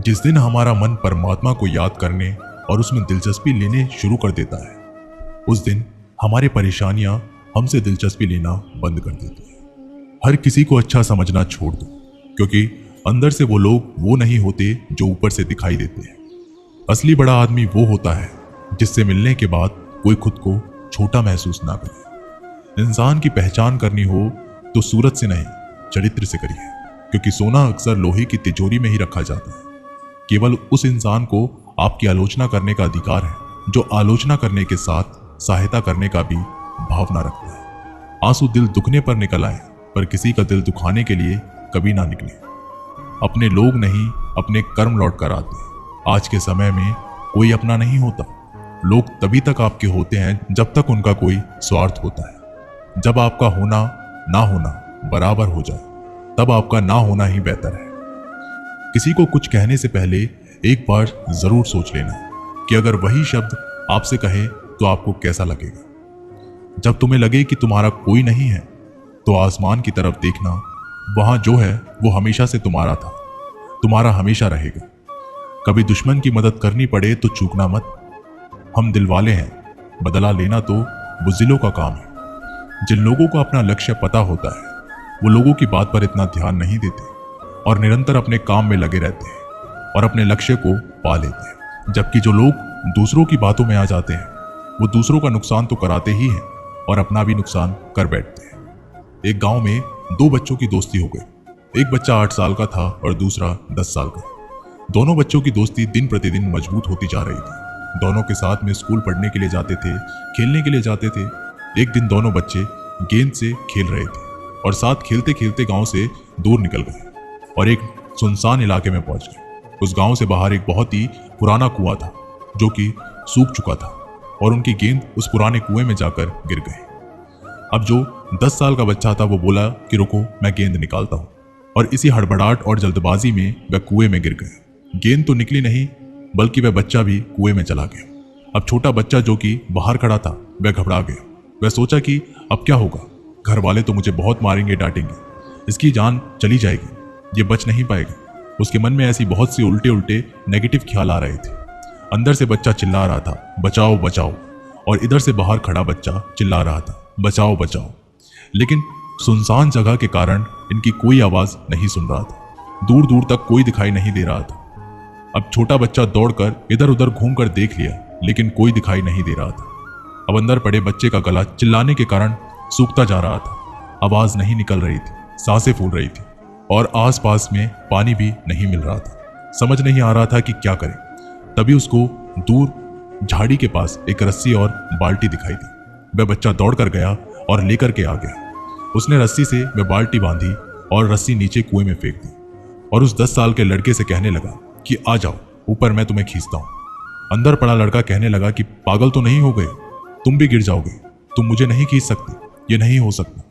जिस दिन हमारा मन परमात्मा को याद करने और उसमें दिलचस्पी लेने शुरू कर देता है, उस दिन हमारी परेशानियां हमसे दिलचस्पी लेना बंद कर देती हैं। हर किसी को अच्छा समझना छोड़ दो, क्योंकि अंदर से वो लोग वो नहीं होते जो ऊपर से दिखाई देते हैं। असली बड़ा आदमी वो होता है जिससे मिलने के बाद कोई खुद को छोटा महसूस ना करे। इंसान की पहचान करनी हो तो सूरत से नहीं, चरित्र से करिए, क्योंकि सोना अक्सर लोहे की तिजोरी में ही रखा जाता है। केवल उस इंसान को आपकी आलोचना करने का अधिकार है जो आलोचना करने के साथ सहायता करने का भी भावना रखता है। आंसू दिल दुखने पर निकल आए, पर किसी का दिल दुखाने के लिए कभी ना निकले। अपने लोग नहीं, अपने कर्म लौट कर आते हैं। आज के समय में कोई अपना नहीं होता। लोग तभी तक आपके होते हैं जब तक उनका कोई स्वार्थ होता है। जब आपका होना ना होना बराबर हो जाए, तब आपका ना होना ही बेहतर है। किसी को कुछ कहने से पहले एक बार जरूर सोच लेना कि अगर वही शब्द आपसे कहे तो आपको कैसा लगेगा। जब तुम्हें लगे कि तुम्हारा कोई नहीं है, तो आसमान की तरफ देखना। वहां जो है वो हमेशा से तुम्हारा था, तुम्हारा हमेशा रहेगा। कभी दुश्मन की मदद करनी पड़े तो चूकना मत। हम दिलवाले हैं, बदला लेना तो बुज़दिलों का काम है। जिन लोगों को अपना लक्ष्य पता होता है, वो लोगों की बात पर इतना ध्यान नहीं देते और निरंतर अपने काम में लगे रहते हैं और अपने लक्ष्य को पा लेते हैं। जबकि जो लोग दूसरों की बातों में आ जाते हैं, वो दूसरों का नुकसान तो कराते ही हैं और अपना भी नुकसान कर बैठते हैं। एक गांव में दो बच्चों की दोस्ती हो गई। एक बच्चा 8 साल का था और दूसरा 10 साल का। दोनों बच्चों की दोस्ती दिन प्रतिदिन मजबूत होती जा रही थी। दोनों के साथ में स्कूल पढ़ने के लिए जाते थे, खेलने के लिए जाते थे। एक दिन दोनों बच्चे गेंद से खेल रहे थे और साथ खेलते खेलते गांव से दूर निकल गए और एक सुनसान इलाके में पहुंच गए। उस गांव से बाहर एक बहुत ही पुराना कुआं था जो कि सूख चुका था और उनकी गेंद उस पुराने कुएं में जाकर गिर गई। अब जो 10 साल का बच्चा था वो बोला कि रुको, मैं गेंद निकालता हूं, और इसी हड़बड़ाहट और जल्दबाजी में वह कुएं में गिर गया। गेंद तो निकली नहीं, बल्कि वह बच्चा भी कुएं में चला गया। अब छोटा बच्चा जो कि बाहर खड़ा था, वह घबरा गया। वह सोचा कि अब क्या होगा, घर वाले तो मुझे बहुत मारेंगे, डांटेंगे, इसकी जान चली जाएगी, ये बच नहीं पाएगा। उसके मन में ऐसी बहुत सी उल्टे उल्टे नेगेटिव ख्याल आ रहे थे। अंदर से बच्चा चिल्ला रहा था, बचाओ बचाओ, और इधर से बाहर खड़ा बच्चा चिल्ला रहा था, बचाओ बचाओ। लेकिन सुनसान जगह के कारण इनकी कोई आवाज नहीं सुन रहा था। दूर दूर तक कोई दिखाई नहीं दे रहा था। अब छोटा बच्चा दौड़कर इधर उधर घूमकर देख लिया, लेकिन कोई दिखाई नहीं दे रहा था। अब अंदर पड़े बच्चे का गला चिल्लाने के कारण सूखता जा रहा था। आवाज नहीं निकल रही थी, सांसें फूल रही थी और आसपास में पानी भी नहीं मिल रहा था। समझ नहीं आ रहा था कि क्या करे। तभी उसको दूर झाड़ी के पास एक रस्सी और बाल्टी दिखाई दी। वह बच्चा दौड़कर गया और लेकर के आ गया। उसने रस्सी से वह बाल्टी बांधी और रस्सी नीचे कुएं में फेंक दी और उस 10 साल के लड़के से कहने लगा कि आ जाओ ऊपर, मैं तुम्हें खींचता हूं। अंदर पड़ा लड़का कहने लगा कि पागल तो नहीं हो गए, तुम भी गिर जाओगे, तुम मुझे नहीं खींच सकते, ये नहीं हो सकता।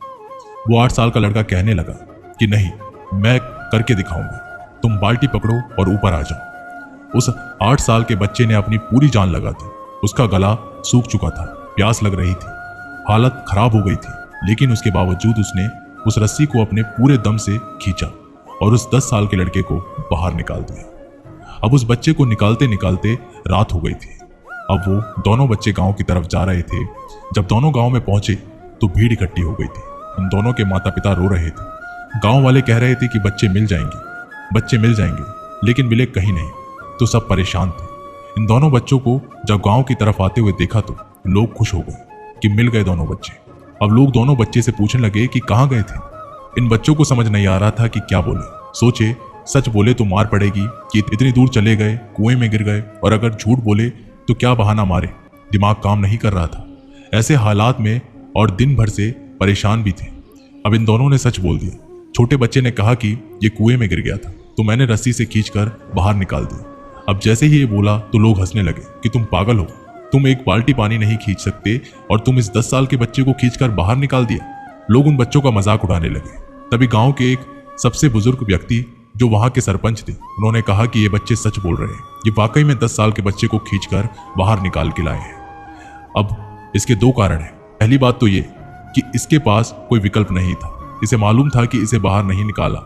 वो 8 साल का लड़का कहने लगा कि नहीं, मैं करके दिखाऊंगा, तुम बाल्टी पकड़ो और ऊपर आ जाओ। उस 8 साल के बच्चे ने अपनी पूरी जान लगा दी। उसका गला सूख चुका था, प्यास लग रही थी, हालत खराब हो गई थी, लेकिन उसके बावजूद उसने उस रस्सी को अपने पूरे दम से खींचा और उस 10 साल के लड़के को बाहर निकाल दिया। अब उस बच्चे को निकालते निकालते रात हो गई थी। अब वो दोनों बच्चे गांव की तरफ जा रहे थे। जब दोनों गांव में पहुंचे तो भीड़ इकट्ठी हो गई थी। उन दोनों के माता पिता रो रहे थे। गांव वाले कह रहे थे कि बच्चे मिल जाएंगे, बच्चे मिल जाएंगे, लेकिन मिले कहीं नहीं। तो सब परेशान थे। इन दोनों बच्चों को जब गांव की तरफ आते हुए देखा तो लोग खुश हो गए कि मिल गए दोनों बच्चे। अब लोग दोनों बच्चे से पूछने लगे कि कहाँ गए थे। इन बच्चों को समझ नहीं आ रहा था कि क्या बोले। सोचे सच बोले तो मार पड़ेगी कि इतनी दूर चले गए, कुएं में गिर गए, और अगर झूठ बोले तो क्या बहाना मारे। दिमाग काम नहीं कर रहा था ऐसे हालात में, और दिन भर से परेशान भी थे। अब इन दोनों ने सच बोल दिया। छोटे बच्चे ने कहा कि ये कुएं में गिर गया था, तो मैंने रस्सी से खींचकर बाहर निकाल दिया। अब जैसे ही ये बोला तो लोग हंसने लगे कि तुम पागल हो, तुम एक बाल्टी पानी नहीं खींच सकते और तुम इस 10 साल के बच्चे को खींचकर बाहर निकाल दिया। लोग उन बच्चों का मजाक उड़ाने लगे। तभी गांव के एक सबसे बुजुर्ग व्यक्ति जो वहां के सरपंच थे, उन्होंने कहा कि ये बच्चे सच बोल रहे हैं, ये वाकई में 10 साल के बच्चे को खींचकर बाहर निकाल के लाए हैं। अब इसके 2 कारण हैं। पहली बात तो ये कि इसके पास कोई विकल्प नहीं था। इसे मालूम था कि इसे बाहर नहीं निकाला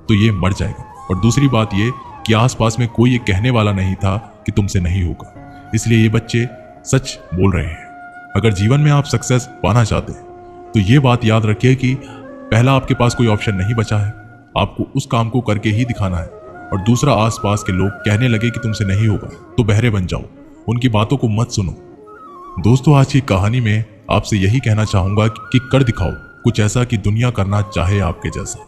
तो ये मर जाएगा, और दूसरी बात ये कि आसपास में कोई ये कहने वाला नहीं था कि तुमसे नहीं होगा। इसलिए ये बच्चे सच बोल रहे हैं। अगर जीवन में आप सक्सेस पाना चाहते हैं तो ये बात याद रखिए कि पहला, आपके पास कोई ऑप्शन नहीं बचा है, आपको उस काम को करके ही दिखाना है। और दूसरा, आसपास के लोग कहने लगे कि तुमसे नहीं होगा तो बहरे बन जाओ, उनकी बातों को मत सुनो। दोस्तों, आज की कहानी में आपसे यही कहना चाहूंगा कि कर दिखाओ कुछ ऐसा कि दुनिया करना चाहे आपके जैसा।